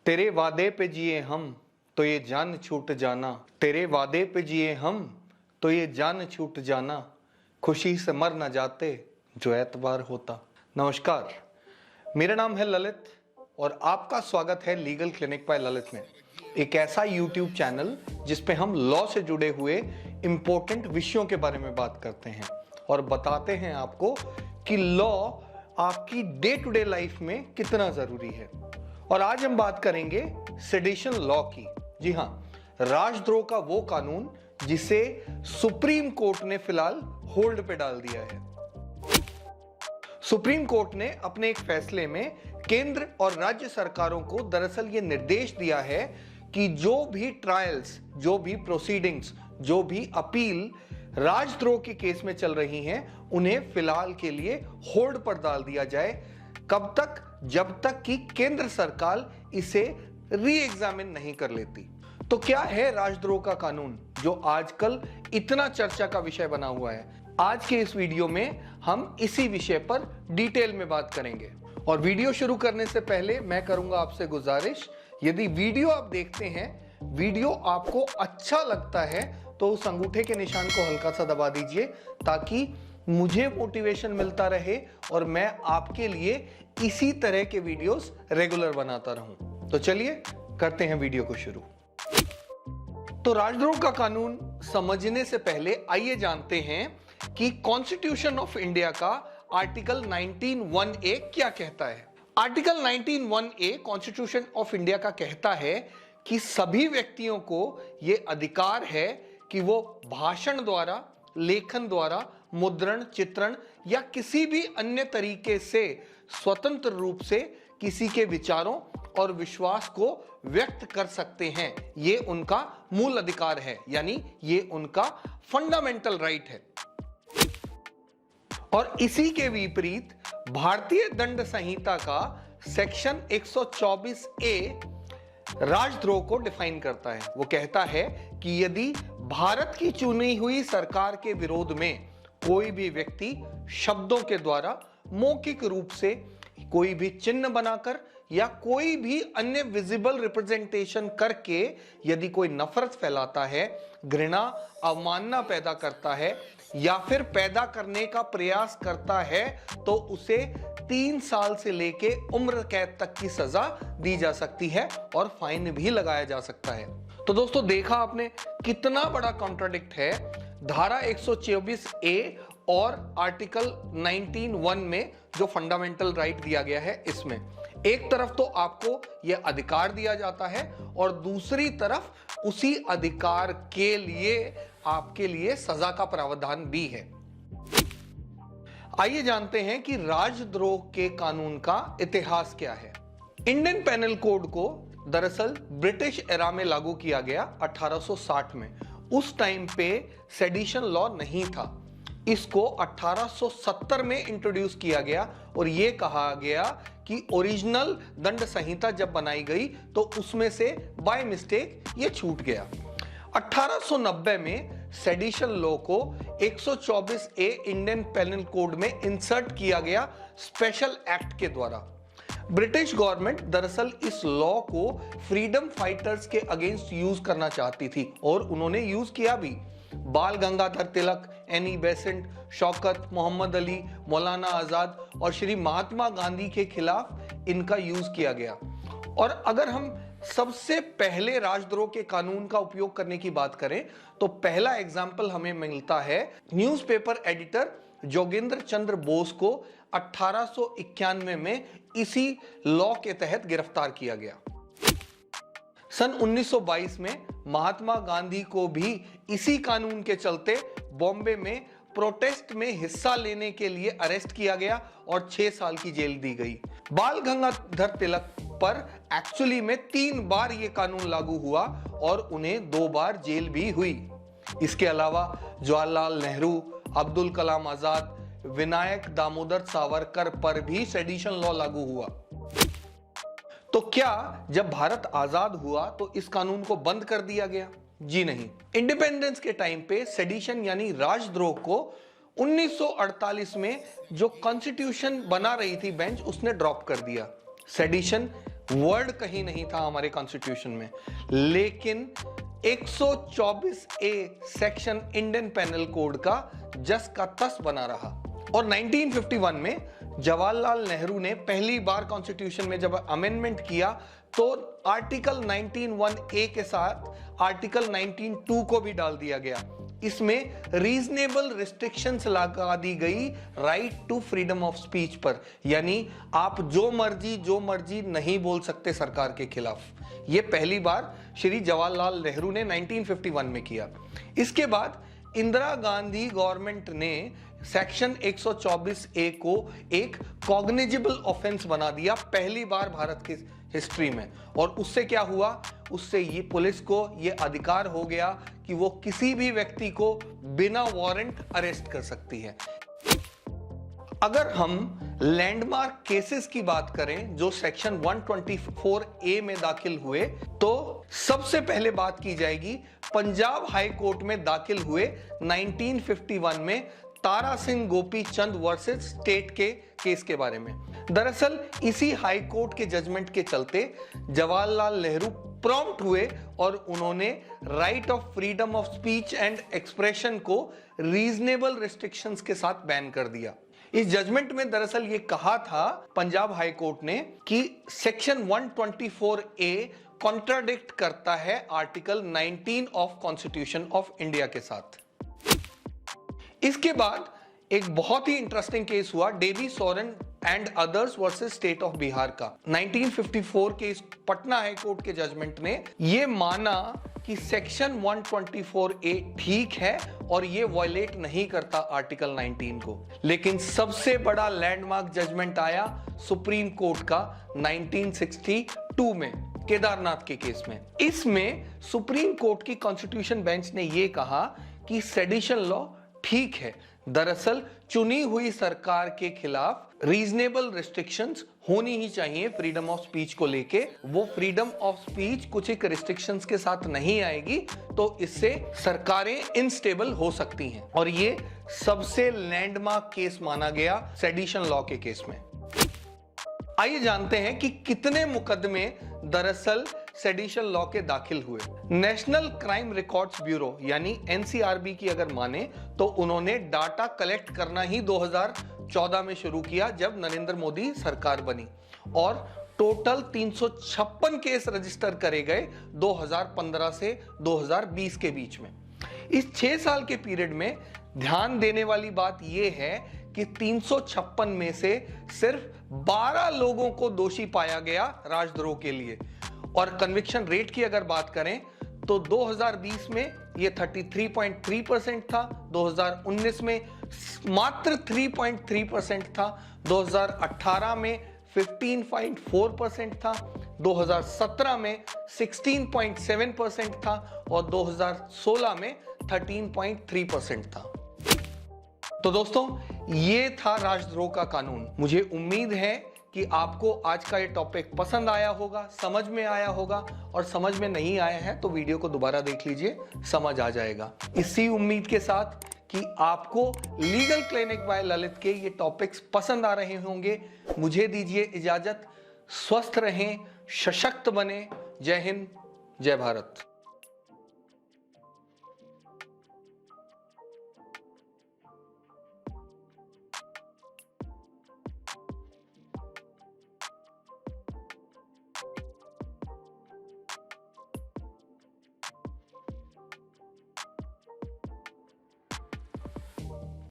तेरे वादे पे जिए हम तो ये जान छूट जाना, तेरे वादे पे जिए हम तो ये जान छूट जाना, खुशी से मर न जाते जो एतबार होता। नमस्कार, मेरा नाम है ललित और आपका स्वागत है लीगल क्लिनिक बाय ललित में, एक ऐसा YouTube चैनल जिस पे हम लॉ से जुड़े हुए इंपॉर्टेंट विषयों के बारे में बात करते हैं और बताते हैं आपको कि लॉ आपकी डे टू डे लाइफ में कितना जरूरी है। और आज हम बात करेंगे सेडिशन लॉ की। जी हां, राजद्रोह का वो कानून जिसे सुप्रीम कोर्ट ने फिलहाल होल्ड पे डाल दिया है। सुप्रीम कोर्ट ने अपने एक फैसले में केंद्र और राज्य सरकारों को दरअसल ये निर्देश दिया है कि जो भी ट्रायल्स, जो भी प्रोसीडिंग्स, जो भी अपील राजद्रोह के केस में चल रही हैं, उन्हें फिलहाल के लिए होल्ड पर डाल दिया जाए। कब तक? जब तक कि केंद्र सरकार इसे री एग्जामिन नहीं कर लेती। तो क्या है राजद्रोह का कानून जो आजकल इतना चर्चा का विषय बना हुआ है? आज के इस वीडियो में हम इसी विषय पर डिटेल में बात करेंगे। और वीडियो शुरू करने से पहले मैं करूंगा आपसे गुजारिश, यदि वीडियो आप देखते हैं, वीडियो आपको अच्छा लगता है तो उस अंगूठे के निशान को हल्का सा दबा दीजिए ताकि मुझे मोटिवेशन मिलता रहे और मैं आपके लिए इसी तरह के वीडियोस रेगुलर बनाता रहूं। तो चलिए करते हैं वीडियो को शुरू। तो राजद्रोह का कानून समझने से पहले आइए जानते हैं कि कॉन्स्टिट्यूशन ऑफ इंडिया का आर्टिकल 19(1)(a) क्या कहता है। Article 19(1)(a) constitution of India का कहता है कि सभी व्यक्तियों को यह अधिकार है कि वो भाषण द्वारा, लेखन द्वारा, मुद्रण, चित्रण या किसी भी अन्य तरीके से स्वतंत्र रूप से किसी के विचारों और विश्वास को व्यक्त कर सकते हैं। ये उनका मूल अधिकार है, यानी ये उनका फंडामेंटल राइट है। और इसी के विपरीत भारतीय दंड संहिता का सेक्शन 124(a) राजद्रोह को डिफाइन करता है। वो कहता है कि यदि भारत की चुनी हुई सरकार के विरोध में कोई भी व्यक्ति शब्दों के द्वारा, मौखिक रूप से, कोई भी चिन्ह बनाकर या कोई भी अन्य विजिबल रिप्रेजेंटेशन करके यदि कोई नफरत फैलाता है, घृणा, अवमानना पैदा करता है या फिर पैदा करने का प्रयास करता है, तो उसे 3 साल से लेके उम्र कैद तक की सजा दी जा सकती है और फाइन भी लगाया जा सकता है। तो दोस्तों, देखा आपने कितना बड़ा कॉन्ट्राडिक्ट है धारा 124(a) और आर्टिकल 19(1) में जो फंडामेंटल राइट दिया गया है। इसमें एक तरफ तो आपको यह अधिकार दिया जाता है और दूसरी तरफ उसी अधिकार के लिए आपके लिए सजा का प्रावधान भी है। आइए जानते हैं कि राजद्रोह के कानून का इतिहास क्या है। इंडियन पेनल कोड को दरअसल ब्रिटिश एरा में लागू किया गया 1860 में। उस टाइम पे सेडिशन लॉ नहीं था। इसको 1870 में इंट्रोड्यूस किया गया और यह कहा गया कि ओरिजिनल दंड संहिता जब बनाई गई तो उसमें से बाय मिस्टेक ये छूट गया। 1890 में सेडिशन लॉ को 124(a) इंडियन पेनल कोड में इंसर्ट किया गया स्पेशल एक्ट के द्वारा। ब्रिटिश गवर्नमेंट दरअसल इस लॉ को फ्रीडम फाइटर्स के अगेंस्ट यूज करना चाहती थी और उन्होंने यूज किया भी। बाल गंगाधर तिलक, एनी बेसेंट, शौकत, मोहम्मद अली, मौलाना आजाद और श्री महात्मा गांधी के खिलाफ इनका यूज किया गया। और अगर हम सबसे पहले राजद्रोह के कानून का उपयोग करने की बात करें तो पहला एग्जाम्पल हमें मिलता है न्यूज़पेपर एडिटर जोगेंद्र चंद्र बोस को 1891 में इसी लॉ के तहत गिरफ्तार किया गया। सन 1922 में महात्मा गांधी को भी इसी कानून के चलते बॉम्बे में प्रोटेस्ट में हिस्सा लेने के लिए अरेस्ट किया गया और 6 साल की जेल दी गई। बाल गंगाधर तिलक पर एक्चुअली में 3 बार यह कानून लागू हुआ और उन्हें 2 बार जेल भी हुई। इसके अलावा जवाहरलाल नेहरू, अब्दुल कलाम आजाद, विनायक दामोदर सावरकर पर भी सेडिशन लॉ लागू हुआ। तो क्या जब भारत आजाद हुआ तो इस कानून को बंद कर दिया गया? जी नहीं। इंडिपेंडेंस के टाइम पे सेडिशन यानी राजद्रोह को 1948 में जो कॉन्स्टिट्यूशन बना रही थी बेंच, उसने ड्रॉप कर दिया। सेडिशन वर्ड कहीं नहीं था हमारे कॉन्स्टिट्यूशन में, लेकिन 124A section Indian panel code का जस का तस बना रहा। और 1951 में जवाहरलाल नेहरू ने पहली बार कॉन्स्टिट्यूशन में जब अमेंडमेंट किया तो आर्टिकल 19(1)A के साथ आर्टिकल 19(2) को भी डाल दिया गया। इसमें रीजनेबल रिस्ट्रिक्शंस लगा दी गई right to freedom of speech पर, यानी आप जो मर्जी नहीं बोल सकते सरकार के खिलाफ। यह पहली बार श्री जवाहरलाल नेहरू ने 1951 में किया। इसके बाद इंदिरा गांधी गवर्नमेंट ने सेक्शन 124A को एक कॉग्निजेबल ऑफेंस बना दिया पहली बार भारत की हिस्ट्री में। और उससे क्या हुआ, उससे ये पुलिस को ये अधिकार हो गया कि वो किसी भी व्यक्ति को बिना वारंट अरेस्ट कर सकती है। अगर हम लैंडमार्क केसेस की बात करें जो सेक्शन 124A में दाखिल हुए, तो सबसे पहले बात की जाएगी पंजाब हाई कोर्ट में दाखिल हुए 1951 में तारा सिंह गोपी चंद वर्सेस स्टेट के केस के बारे में। दरअसल इसी हाई कोर्ट के जजमेंट के चलते जवाहरलाल नेहरू प्रॉम्प्ट हुए और उन्होंने right of freedom of speech and expression को रीजनेबल रिस्ट्रिक्शंस के साथ बैन कर दिया। इस जजमेंट में दरअसल ये कहा था पंजाब हाई कोर्ट ने कि सेक्शन 124A कॉन्ट्राडिक्ट करता है article 19 of constitution of India के साथ। इसके बाद एक बहुत ही इंटरेस्टिंग केस हुआ Devi Soren and others versus state of Bihar का। 1954 के इस पटना हाई कोर्ट के जजमेंट ने यह माना कि सेक्शन 124A ठीक है और ये वायलेट नहीं करता आर्टिकल 19 को। लेकिन सबसे बड़ा लैंडमार्क जजमेंट आया सुप्रीम कोर्ट का 1962 में केदारनाथ के केस में। इसमें सुप्रीम कोर्ट की कॉन्स्टिट्यूशन बेंच ने यह कहा कि सेडिशन लॉ ठीक है, दरअसल चुनी हुई सरकार के खिलाफ रीजनेबल रिस्ट्रिक्शंस होनी ही चाहिए फ्रीडम ऑफ स्पीच को लेके। वो फ्रीडम ऑफ स्पीच कुछ एक रिस्ट्रिक्शंस के साथ नहीं आएगी तो इससे सरकारें इनस्टेबल हो सकती हैं। और ये सबसे लैंडमार्क केस माना गया सेडिशन लॉ के केस में। आइए जानते हैं कि कितने मुकदमे दरअसल सेडिशन लॉ के दाखिल हुए। नेशनल क्राइम रिकॉर्ड्स ब्यूरो यानी NCRB की अगर माने तो उन्होंने डाटा कलेक्ट करना ही 2014 में शुरू किया जब नरेंद्र मोदी सरकार बनी, और टोटल 356 केस रजिस्टर करे गए 2015 से 2020 के बीच में। इस 6 साल के पीरियड में ध्यान देने वाली बात यह है कि 356 में से सिर्फ 12 लोगों को दोषी पाया गया राजद्रोह के लिए। और कन्विक्शन रेट की अगर बात करें तो 2020 में यह 33.3% था, 2019 में मात्र 3.3% था, 2018 में 15.4% था, 2017 में 16.7% था और 2016 में 13.3% था। तो दोस्तों, ये था राजद्रोह का कानून। मुझे उम्मीद है कि आपको आज का ये टॉपिक पसंद आया होगा, समझ में आया होगा, और समझ में नहीं आया है तो वीडियो को दोबारा देख लीजिए, समझ आ जाएगा। इसी उम्मीद के साथ कि आपको लीगल क्लिनिक बाय ललित के ये टॉपिक्स पसंद आ रहे होंगे, मुझे दीजिए इजाजत। स्वस्थ रहें, सशक्त बने। जय हिंद, जय भारत।